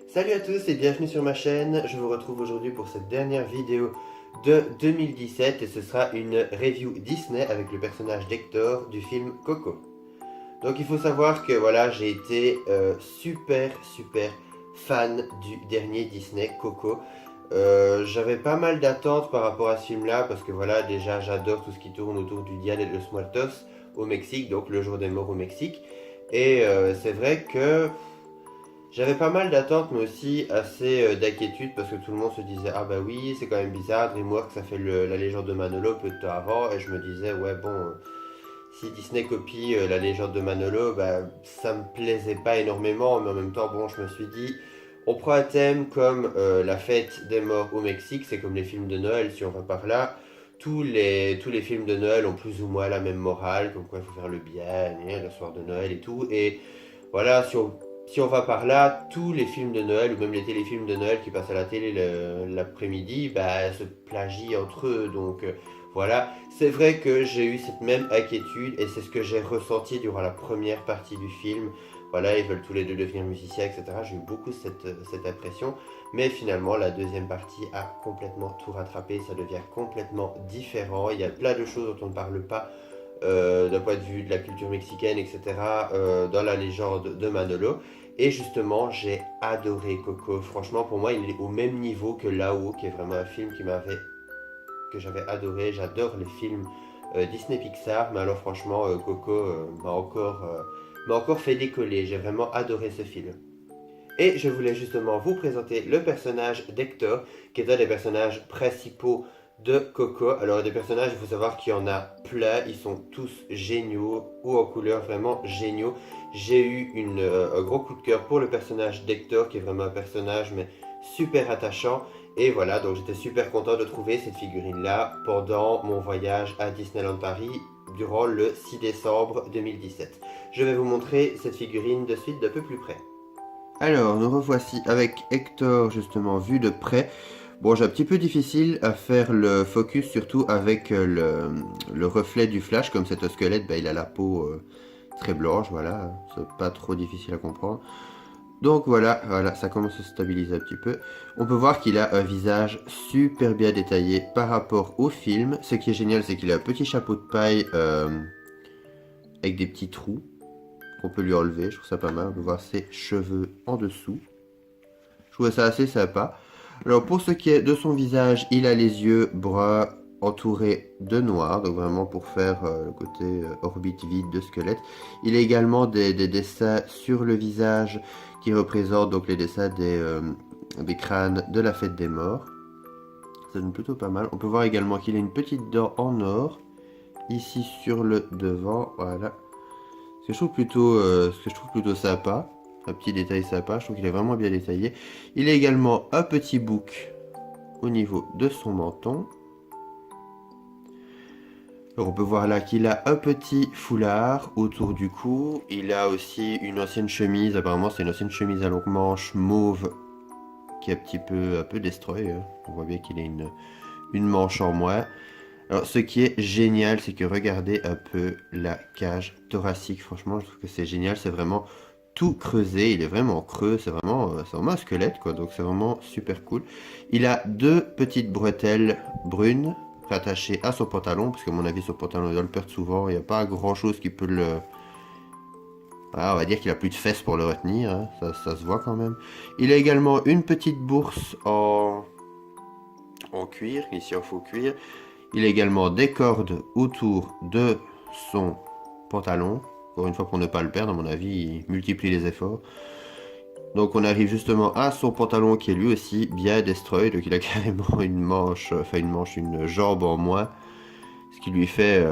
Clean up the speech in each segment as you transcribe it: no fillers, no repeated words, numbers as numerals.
Salut à tous et bienvenue sur ma chaîne. Je vous retrouve aujourd'hui pour cette dernière vidéo de 2017 et ce sera une review Disney avec le personnage d'Hector du film Coco. Donc il faut savoir que voilà, j'ai été super fan du dernier Disney Coco. J'avais pas mal d'attentes par rapport à ce film là parce que voilà, déjà j'adore tout ce qui tourne autour du Dia de los Muertos au Mexique, donc le jour des morts au Mexique. Et c'est vrai que j'avais pas mal d'attentes, mais aussi assez d'inquiétude parce que tout le monde se disait ah bah oui, c'est quand même bizarre, DreamWorks ça fait la légende de Manolo peu de temps avant, et je me disais ouais bon, si Disney copie la légende de Manolo, bah ça me plaisait pas énormément, mais en même temps bon, je me suis dit on prend un thème comme la fête des morts au Mexique, c'est comme les films de Noël si on va par là. Tous les films de Noël ont plus ou moins la même morale, comme quoi il faut faire le bien, le soir de Noël et tout. Et voilà, si on va par là, tous les films de Noël, ou même les téléfilms de Noël qui passent à la télé l'après-midi, bah, se plagient entre eux. Donc voilà, c'est vrai que j'ai eu cette même inquiétude et c'est ce que j'ai ressenti durant la première partie du film. Voilà, ils veulent tous les deux devenir musiciens, etc. J'ai eu beaucoup cette impression. Mais finalement, la deuxième partie a complètement tout rattrapé. Ça devient complètement différent. Il y a plein de choses dont on ne parle pas d'un point de vue de la culture mexicaine, etc., dans la légende de Manolo. Et justement, j'ai adoré Coco. Franchement, pour moi, il est au même niveau que Là-haut, qui est vraiment un film que j'avais adoré. J'adore les films Disney Pixar, mais alors franchement, Coco m'a encore fait décoller. J'ai vraiment adoré ce film. Et je voulais justement vous présenter le personnage d'Hector, qui est un des personnages principaux de Coco. Alors des personnages, il faut savoir qu'il y en a plein, ils sont tous géniaux, ou en couleur vraiment géniaux. J'ai eu un gros coup de cœur pour le personnage d'Hector, qui est vraiment un personnage mais super attachant. Et voilà, donc j'étais super content de trouver cette figurine-là pendant mon voyage à Disneyland Paris durant le 6 décembre 2017. Je vais vous montrer cette figurine de suite d'un peu plus près. Alors, nous revoici avec Hector justement vu de près. Bon, j'ai un petit peu difficile à faire le focus, surtout avec le reflet du flash, comme cet squelette, bah, il a la peau très blanche, voilà, c'est pas trop difficile à comprendre. Donc voilà, ça commence à se stabiliser un petit peu. On peut voir qu'il a un visage super bien détaillé par rapport au film. Ce qui est génial, c'est qu'il a un petit chapeau de paille avec des petits trous qu'on peut lui enlever, je trouve ça pas mal. On peut voir ses cheveux en dessous. Je trouvais ça assez sympa. Alors pour ce qui est de son visage, il a les yeux bruns entourés de noir, donc vraiment pour faire le côté orbite vide de squelette. Il a également des dessins sur le visage qui représentent donc les dessins des crânes de la fête des morts. Ça donne plutôt pas mal. On peut voir également qu'il a une petite dent en or ici sur le devant, voilà. Ce que je trouve plutôt sympa. Un petit détail sympa, je trouve qu'il est vraiment bien détaillé. Il a également un petit bouc au niveau de son menton. Alors on peut voir là qu'il a un petit foulard autour du cou. Il a aussi une ancienne chemise, apparemment c'est une ancienne chemise à longue manche mauve qui est un peu destroy. On voit bien qu'il a une manche en moins. Alors ce qui est génial, c'est que regardez un peu la cage thoracique. Franchement, je trouve que c'est génial. C'est vraiment tout creusé. Il est vraiment creux. C'est vraiment un squelette, quoi. Donc c'est vraiment super cool. Il a deux petites bretelles brunes rattachées à son pantalon. Parce qu'à mon avis, son pantalon, il doit le perdre souvent. Il n'y a pas grand chose qui peut le... Voilà, on va dire qu'il a plus de fesses pour le retenir. Hein. Ça se voit quand même. Il a également une petite bourse en cuir. Ici en faux cuir. Il a également des cordes autour de son pantalon. Encore une fois, pour ne pas le perdre, à mon avis, il multiplie les efforts. Donc on arrive justement à son pantalon qui est lui aussi bien destroy. Donc il a carrément une jambe en moins. Ce qui lui fait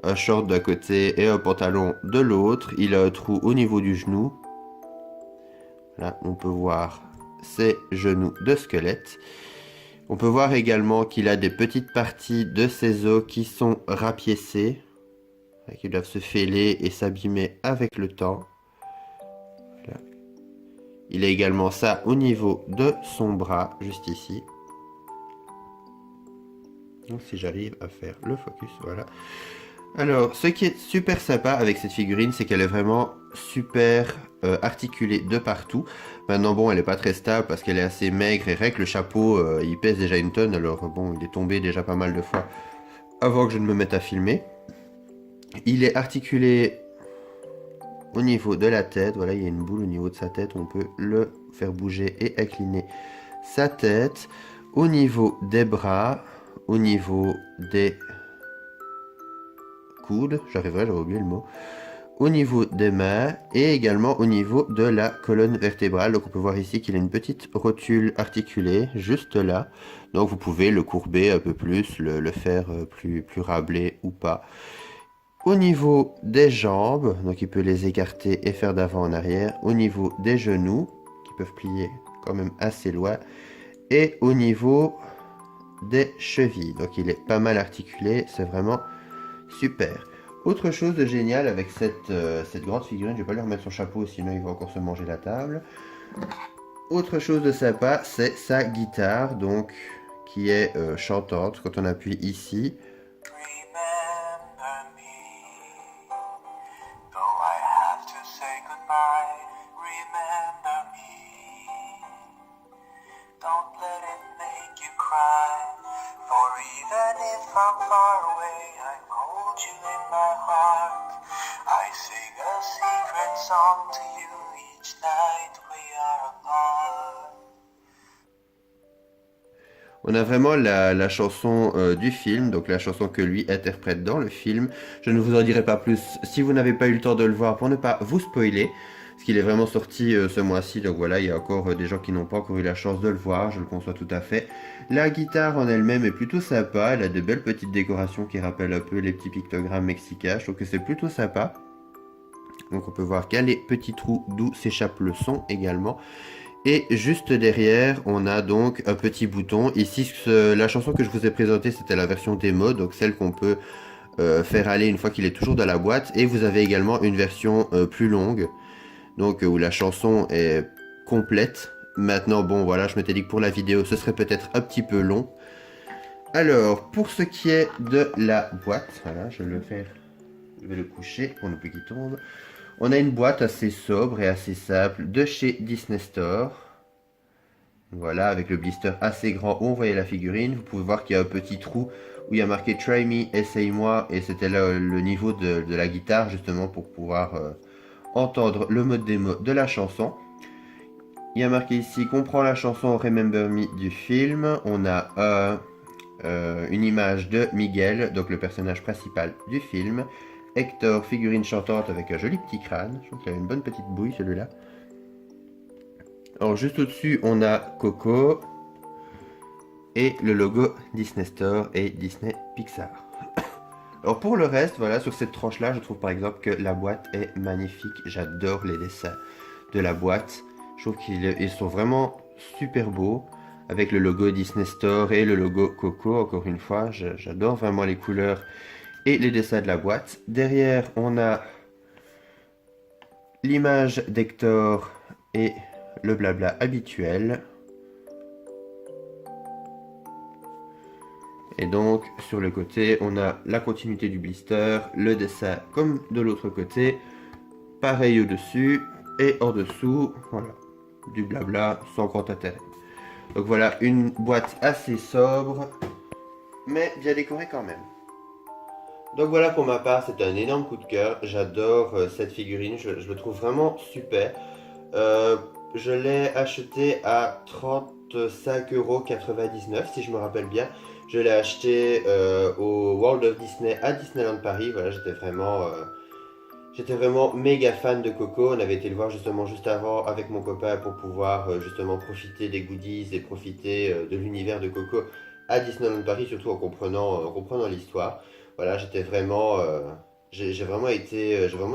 un short d'un côté et un pantalon de l'autre. Il a un trou au niveau du genou. Là, on peut voir ses genoux de squelette. On peut voir également qu'il a des petites parties de ses os qui sont rapiécées, qui doivent se fêler et s'abîmer avec le temps. Voilà. Il a également ça au niveau de son bras, juste ici. Donc si j'arrive à faire le focus, voilà. Alors, ce qui est super sympa avec cette figurine, c'est qu'elle est vraiment super articulée de partout. Maintenant bon, elle n'est pas très stable parce qu'elle est assez maigre et rec. Le chapeau, il pèse déjà une tonne, alors bon, il est tombé déjà pas mal de fois avant que je ne me mette à filmer. Il est articulé au niveau de la tête. Voilà, il y a une boule au niveau de sa tête. On peut le faire bouger et incliner sa tête. Au niveau des bras, au niveau des coudes, j'avais oublié le mot, au niveau des mains et également au niveau de la colonne vertébrale. Donc on peut voir ici qu'il a une petite rotule articulée juste là. Donc vous pouvez le courber un peu plus, le faire plus rablé ou pas. Au niveau des jambes, donc il peut les écarter et faire d'avant en arrière. Au niveau des genoux, qui peuvent plier quand même assez loin. Et au niveau des chevilles. Donc il est pas mal articulé, c'est vraiment super. Autre chose de génial avec cette grande figurine, je vais pas lui remettre son chapeau sinon il va encore se manger la table. Autre chose de sympa, c'est sa guitare, donc qui est chantante. Quand on appuie ici, don't let it make you cry. For even if I'm far away, I hold you in my heart. I sing a secret song to you each night we are apart. on a vraiment la chanson du film, donc la chanson que lui interprète dans le film. Je ne vous en dirai pas plus si vous n'avez pas eu le temps de le voir pour ne pas vous spoiler. Parce qu'il est vraiment sorti ce mois-ci, donc voilà, il y a encore des gens qui n'ont pas encore eu la chance de le voir, je le conçois tout à fait. La guitare en elle-même est plutôt sympa, elle a de belles petites décorations qui rappellent un peu les petits pictogrammes mexicains, je trouve que c'est plutôt sympa. Donc on peut voir qu'il y a les petits trous d'où s'échappe le son également. Et juste derrière, on a donc un petit bouton. Ici, la chanson que je vous ai présentée, c'était la version démo, donc celle qu'on peut faire aller une fois qu'il est toujours dans la boîte. Et vous avez également une version plus longue, donc où la chanson est complète. Maintenant, bon voilà, je m'étais dit que pour la vidéo, ce serait peut-être un petit peu long. Alors, pour ce qui est de la boîte, voilà, je vais le coucher pour ne plus qu'il tombe. On a une boîte assez sobre et assez simple de chez Disney Store. Voilà, avec le blister assez grand où on voyait la figurine. Vous pouvez voir qu'il y a un petit trou où il y a marqué Try Me, essaye-moi. Et c'était là le niveau de la guitare, justement, pour pouvoir entendre le mode démo de la chanson. Il y a marqué ici qu'on prend la chanson Remember Me du film. On a une image de Miguel, donc le personnage principal du film. Hector, figurine chantante avec un joli petit crâne. Je trouve qu'il a une bonne petite bouille celui-là. Alors juste au-dessus, on a Coco. Et le logo Disney Store et Disney Pixar. Alors pour le reste, voilà, sur cette tranche-là, je trouve par exemple que la boîte est magnifique. J'adore les dessins de la boîte. Je trouve qu'ils sont vraiment super beaux. Avec le logo Disney Store et le logo Coco, encore une fois. J'adore vraiment les couleurs et les dessins de la boîte. Derrière, on a l'image d'Hector et le blabla habituel. Et donc, sur le côté, on a la continuité du blister, le dessin comme de l'autre côté. Pareil au-dessus et en dessous, voilà, du blabla sans grand intérêt. Donc voilà, une boîte assez sobre, mais bien décorée quand même. Donc voilà, pour ma part, c'est un énorme coup de cœur. J'adore cette figurine, je le trouve vraiment super. Je l'ai acheté à 35,99 € si je me rappelle bien. Je l'ai acheté au World of Disney à Disneyland Paris. Voilà, j'étais vraiment méga fan de Coco. On avait été le voir justement juste avant avec mon copain pour pouvoir justement profiter des goodies et profiter de l'univers de Coco à Disneyland Paris, surtout en comprenant l'histoire. Voilà, j'ai vraiment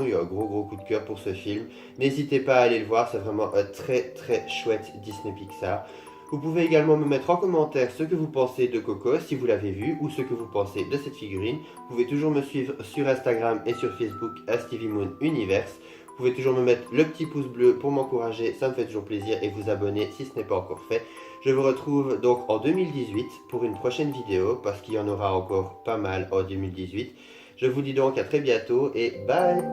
eu un gros coup de cœur pour ce film. N'hésitez pas à aller le voir, c'est vraiment un très chouette Disney Pixar. Vous pouvez également me mettre en commentaire ce que vous pensez de Coco, si vous l'avez vu, ou ce que vous pensez de cette figurine. Vous pouvez toujours me suivre sur Instagram et sur Facebook à Stevie Moon Universe. Vous pouvez toujours me mettre le petit pouce bleu pour m'encourager, ça me fait toujours plaisir, et vous abonner si ce n'est pas encore fait. Je vous retrouve donc en 2018 pour une prochaine vidéo, parce qu'il y en aura encore pas mal en 2018. Je vous dis donc à très bientôt et bye!